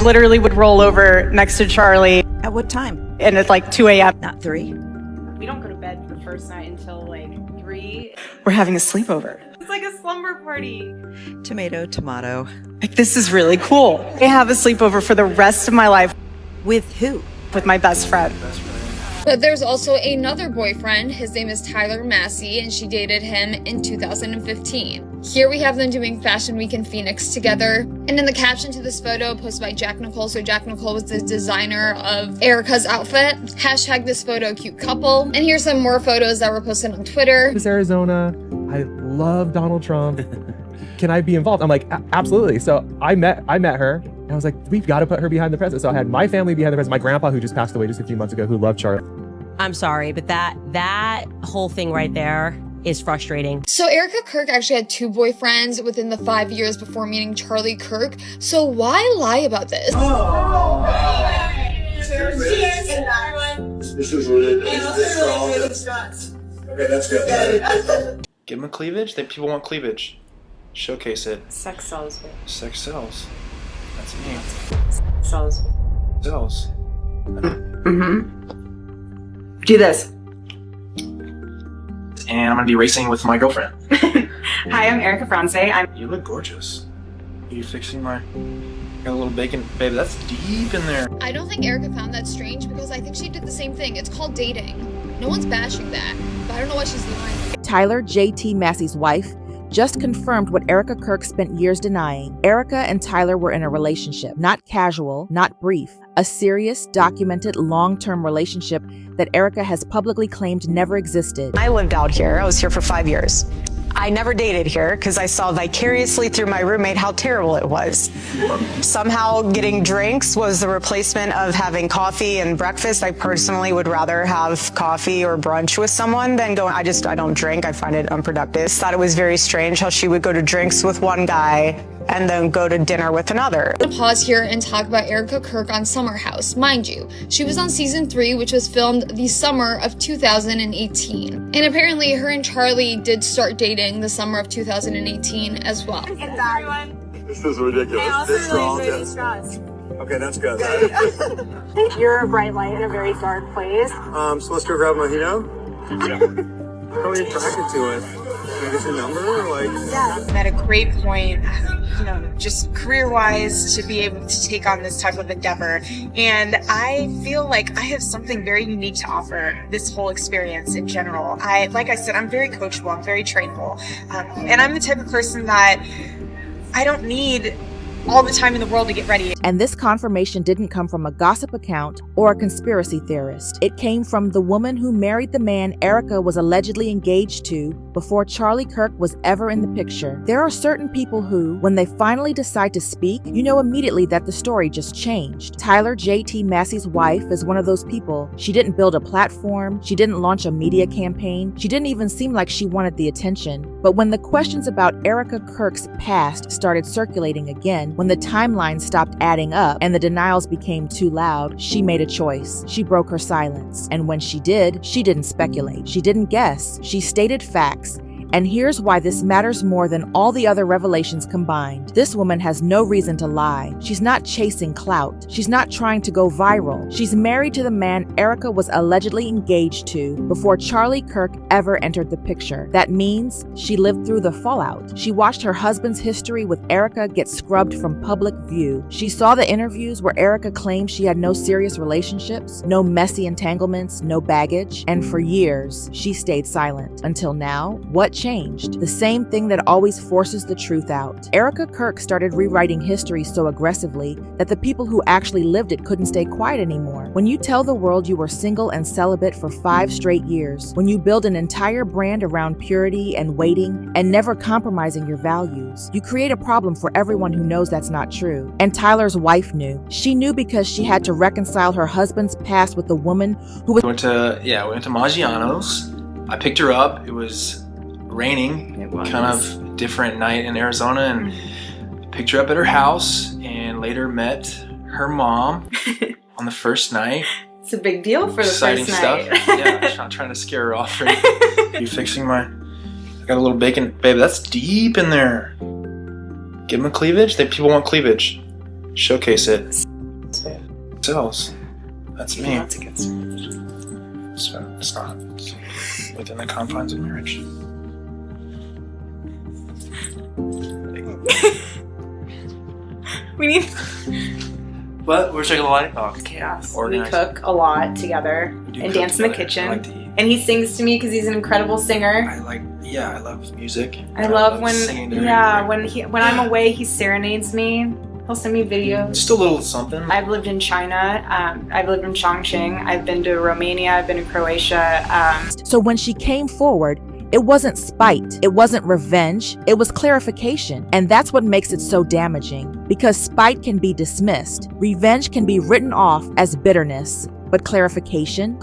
literally would roll over next to Charlie. At what time? And it's like 2 a.m. Not 3? We don't go to bed the first night until like 3. We're having a sleepover. It's like a slumber party. Tomato, tomato. Like, this is really cool. I have a sleepover for the rest of my life. With who? With my best friend. But there's also another boyfriend. His name is Tyler Massy, and she dated him in 2015. Here we have them doing Fashion Week in Phoenix together. And in the caption to this photo posted by Jack Nicole, so Jack Nicole was the designer of Erika's outfit. Hashtag this photo cute couple. And here's some more photos that were posted on Twitter. This is Arizona. I love Donald Trump. Can I be involved? I'm like, absolutely. So I met her. And I was like, we've got to put her behind the president. So I had my family behind the president, my grandpa who just passed away just a few months ago, who loved Charlie. I'm sorry, but that whole thing right there is frustrating. So Erika Kirk actually had 2 boyfriends within the 5 years before meeting Charlie Kirk. So why lie about this? This is ridiculous. Okay, that's good. Give them a cleavage. People want cleavage. Showcase it. Sex sells. Sex sells. That's me. Sells. Sells. Do this. And I'm gonna be racing with my girlfriend. Hi, I'm Erika Kirk. You look gorgeous. Are you fixing my... Got a little bacon. Baby, that's deep in there. I don't think Erika found that strange because I think she did the same thing. It's called dating. No one's bashing that, but I don't know what she's lying. Tyler JT Massy's wife just confirmed what Erika Kirk spent years denying. Erika and Tyler were in a relationship, not casual, not brief, a serious, documented, long-term relationship that Erika has publicly claimed never existed. I lived out here. I was here for 5 years. I never dated here because I saw vicariously through my roommate how terrible it was. Somehow getting drinks was the replacement of having coffee and breakfast. I personally would rather have coffee or brunch with someone than going, I don't drink. I find it unproductive. Thought it was very strange how she would go to drinks with one guy and then go to dinner with another. I'm gonna pause here and talk about Erika Kirk on Summer House. Mind you, she was on season 3, which was filmed the summer of 2018. And apparently her and Charlie did start dating the summer of 2018 as well. This is ridiculous. This strong. Okay, that's good. You're a bright light in a very dark place. So let's go grab a mojito. How are you attracted to it? Can I get your number? I'm at a great point, just career-wise, to be able to take on this type of endeavor. And I feel like I have something very unique to offer this whole experience in general. Like I said, I'm very coachable, I'm very trainable. And I'm the type of person that I don't need all the time in the world to get ready. And this confirmation didn't come from a gossip account or a conspiracy theorist. It came from the woman who married the man Erika was allegedly engaged to before Charlie Kirk was ever in the picture. There are certain people who, when they finally decide to speak, you know immediately that the story just changed. Tyler JT Massy's wife is one of those people. She didn't build a platform, she didn't launch a media campaign, she didn't even seem like she wanted the attention. But when the questions about Erika Kirk's past started circulating again, when the timeline stopped adding up and the denials became too loud, she made a choice. She broke her silence. And when she did, she didn't speculate. She didn't guess. She stated facts. And here's why this matters more than all the other revelations combined. This woman has no reason to lie. She's not chasing clout. She's not trying to go viral. She's married to the man Erika was allegedly engaged to before Charlie Kirk ever entered the picture. That means she lived through the fallout. She watched her husband's history with Erika get scrubbed from public view. She saw the interviews where Erika claimed she had no serious relationships, no messy entanglements, no baggage. And for years, she stayed silent. Until now, what changed? The same thing that always forces the truth out. Erika Kirk started rewriting history so aggressively that the people who actually lived it couldn't stay quiet anymore. When you tell the world you were single and celibate for 5 straight years, when you build an entire brand around purity and waiting and never compromising your values, you create a problem for everyone who knows that's not true. And Tyler's wife knew. She knew because she had to reconcile her husband's past with the woman who was— We went to Maggiano's. I picked her up. It was raining. It was. Kind of different night in Arizona, and picked her up at her house and later met her mom on the first night. It's a big deal for the Exciting first night. stuff. Yeah, I'm not trying to scare her off. Right? You fixing my... I got a little bacon. Baby, that's deep in there. Give them a cleavage. People want cleavage. Showcase it. hotels. That's me. That's a good story. So it's not within the confines of marriage. We need What? We're checking the light? Oh, chaos. Organized. We cook a lot together We do and cook dance in the together. kitchen. I like to eat. And he sings to me because he's an incredible singer. I love music. I love when, singing to when I'm away, he serenades me. He'll send me videos. Just a little something. I've lived in China. I've lived in Chongqing. I've been to Romania. I've been to Croatia. So when she came forward, it wasn't spite, it wasn't revenge, it was clarification. And that's what makes it so damaging. Because spite can be dismissed, revenge can be written off as bitterness. But clarification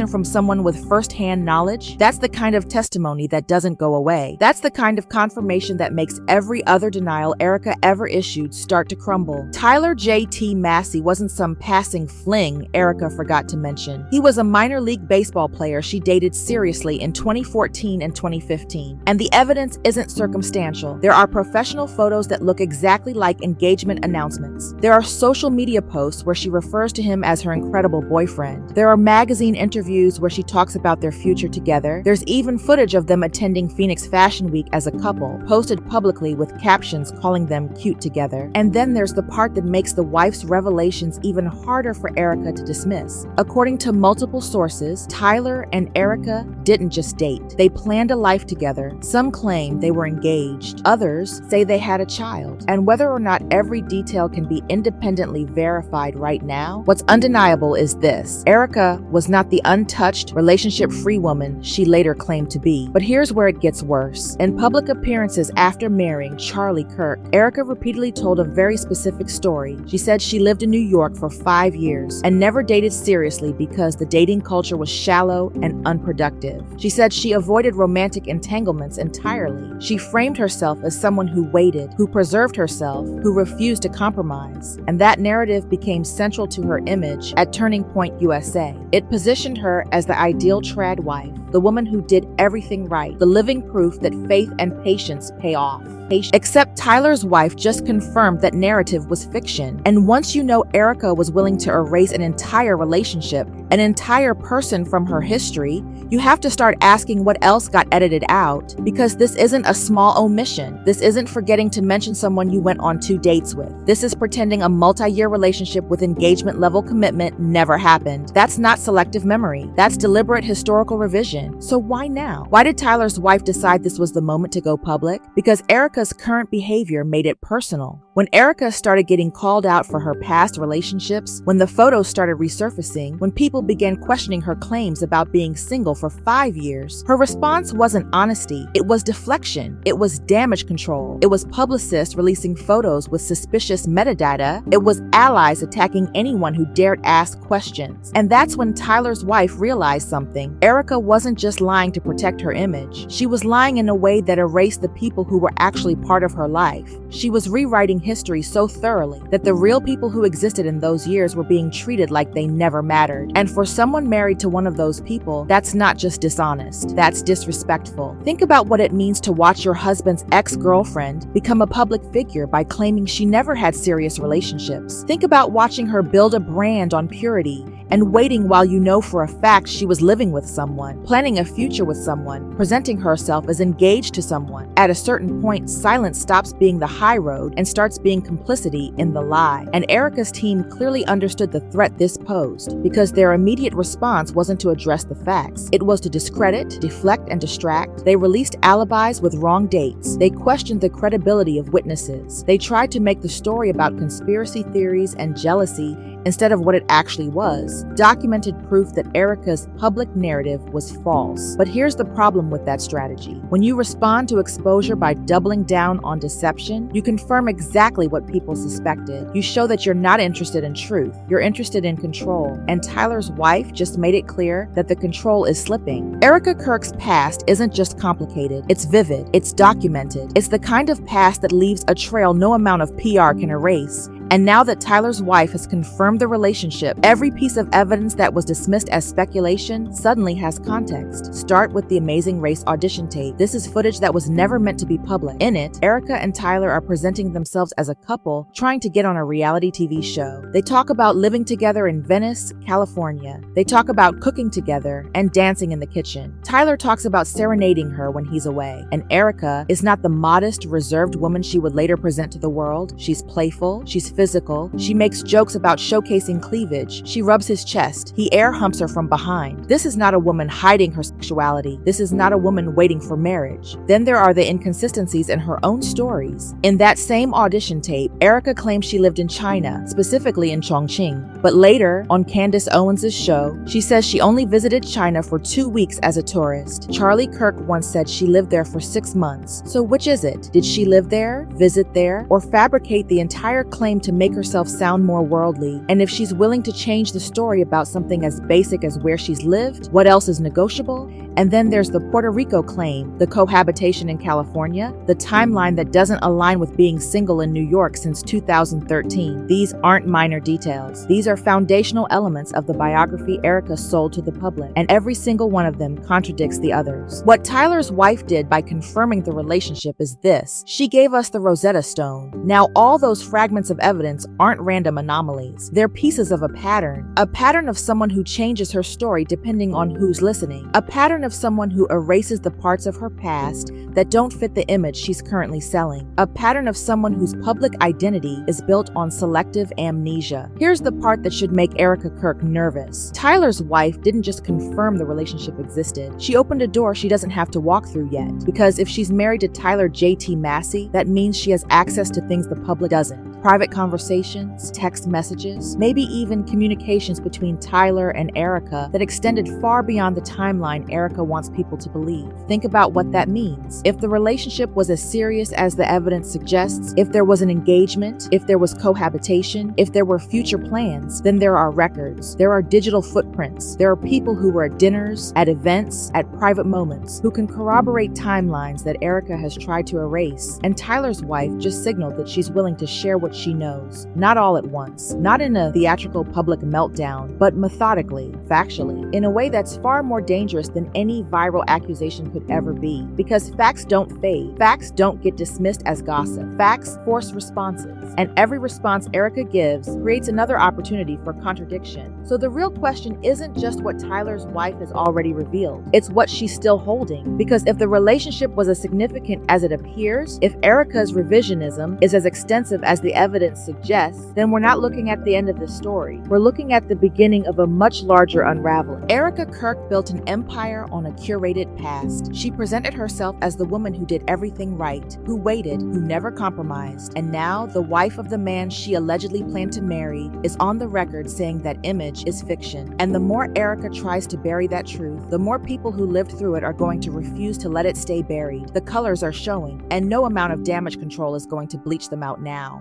from someone with firsthand knowledge, that's the kind of testimony that doesn't go away. That's the kind of confirmation that makes every other denial Erika ever issued start to crumble. Tyler JT Massy wasn't some passing fling Erika forgot to mention. He was a minor league baseball player she dated seriously in 2014 and 2015. And the evidence isn't circumstantial. There are professional photos that look exactly like engagement announcements. There are social media posts where she refers to him as her incredible boyfriend. There are magazine interviews where she talks about their future together. There's even footage of them attending Phoenix Fashion Week as a couple, posted publicly with captions calling them cute together. And then there's the part that makes the wife's revelations even harder for Erika to dismiss. According to multiple sources, Tyler and Erika didn't just date. They planned a life together. Some claim they were engaged. Others say they had a child. And whether or not every detail can be independently verified right now, what's undeniable is this: Erika was not the untouched, relationship-free woman she later claimed to be. But here's where it gets worse. In public appearances after marrying Charlie Kirk, Erika repeatedly told a very specific story. She said she lived in New York for 5 years and never dated seriously because the dating culture was shallow and unproductive. She said she avoided romantic entanglements entirely. She framed herself as someone who waited, who preserved herself, who refused to compromise. And that narrative became central to her image at Turning Point USA. It positioned her as the ideal trad wife, the woman who did everything right, the living proof that faith and patience pay off. Except Tyler's wife just confirmed that narrative was fiction. And once you know Erika was willing to erase an entire relationship, an entire person from her history, you have to start asking what else got edited out, because this isn't a small omission. This isn't forgetting to mention someone you went on 2 dates with. This is pretending a multi-year relationship with engagement level commitment never happened. That's not selective memory. That's deliberate historical revision. So why now? Why did Tyler's wife decide this was the moment to go public? Because Erika's current behavior made it personal. When Erika started getting called out for her past relationships, when the photos started resurfacing, when people began questioning her claims about being single for 5 years, her response wasn't honesty. It was deflection. It was damage control. It was publicists releasing photos with suspicious metadata. It was allies attacking anyone who dared ask questions. And that's when Tyler's wife realized something. Erika wasn't just lying to protect her image. She was lying in a way that erased the people who were actually part of her life. She was rewriting history so thoroughly that the real people who existed in those years were being treated like they never mattered. And for someone married to one of those people, that's not just dishonest, that's disrespectful. Think about what it means to watch your husband's ex-girlfriend become a public figure by claiming she never had serious relationships. Think about watching her build a brand on purity and waiting while you know for a fact she was living with someone, planning a future with someone, presenting herself as engaged to someone. At a certain point, silence stops being the high road and starts being complicity in the lie. And Erika's team clearly understood the threat this posed, because their immediate response wasn't to address the facts. It was to discredit, deflect, and distract. They released alibis with wrong dates. They questioned the credibility of witnesses. They tried to make the story about conspiracy theories and jealousy instead of what it actually was, documented proof that Erika's public narrative was false. But here's the problem with that strategy. When you respond to exposure by doubling down on deception, you confirm exactly what people suspected. You show that you're not interested in truth, you're interested in control. And Tyler's wife just made it clear that the control is slipping. Erika Kirk's past isn't just complicated, it's vivid, it's documented. It's the kind of past that leaves a trail no amount of PR can erase. And now that Tyler's wife has confirmed the relationship, every piece of evidence that was dismissed as speculation suddenly has context. Start with the Amazing Race audition tape. This is footage that was never meant to be public. In it, Erika and Tyler are presenting themselves as a couple trying to get on a reality TV show. They talk about living together in Venice, California. They talk about cooking together and dancing in the kitchen. Tyler talks about serenading her when he's away. And Erika is not the modest, reserved woman she would later present to the world. She's playful, she's physical, she makes jokes about showcasing cleavage, she rubs his chest, he air humps her from behind. This is not a woman hiding her sexuality. This is not a woman waiting for marriage. Then there are the inconsistencies in her own stories. In that same audition tape, Erika claims she lived in China, specifically in Chongqing. But later, on Candace Owens' show, she says she only visited China for 2 weeks as a tourist. Charlie Kirk once said she lived there for 6 months. So which is it? Did she live there, visit there, or fabricate the entire claim to make herself sound more worldly? And if she's willing to change the story about something as basic as where she's lived, what else is negotiable? And then there's the Puerto Rico claim, the cohabitation in California, the timeline that doesn't align with being single in New York since 2013. These aren't minor details. These are foundational elements of the biography Erika sold to the public, and every single one of them contradicts the others. What Tyler's wife did by confirming the relationship is this. She gave us the Rosetta Stone. Now, all those fragments of evidence aren't random anomalies. They're pieces of a pattern of someone who changes her story depending on who's listening, a pattern of someone who erases the parts of her past that don't fit the image she's currently selling, a pattern of someone whose public identity is built on selective amnesia. Here's the part that should make Erika Kirk nervous. Tyler's wife didn't just confirm the relationship existed. She opened a door she doesn't have to walk through yet, because if she's married to Tyler JT Massy, that means she has access to things the public doesn't. Private conversations, text messages, maybe even communications between Tyler and Erika that extended far beyond the timeline Erika wants people to believe. Think about what that means. If the relationship was as serious as the evidence suggests, if there was an engagement, if there was cohabitation, if there were future plans, then there are records, there are digital footprints, there are people who were at dinners, at events, at private moments, who can corroborate timelines that Erika has tried to erase. And Tyler's wife just signaled that she's willing to share what she knows. Not all at once, not in a theatrical public meltdown, but methodically, factually, in a way that's far more dangerous than any viral accusation could ever be. Because facts don't fade. Facts don't get dismissed as gossip. Facts force responses. And every response Erika gives creates another opportunity for contradiction. So the real question isn't just what Tyler's wife has already revealed. It's what she's still holding. Because if the relationship was as significant as it appears, if Erika's revisionism is as extensive as the evidence suggests, then we're not looking at the end of the story. We're looking at the beginning of a much larger unraveling. Erika Kirk built an empire on a curated past. She presented herself as the woman who did everything right, who waited, who never compromised. And now, the wife of the man she allegedly planned to marry is on the record saying that image is fiction. And the more Erika tries to bury that truth, the more people who lived through it are going to refuse to let it stay buried. The colors are showing, and no amount of damage control is going to bleach them out now.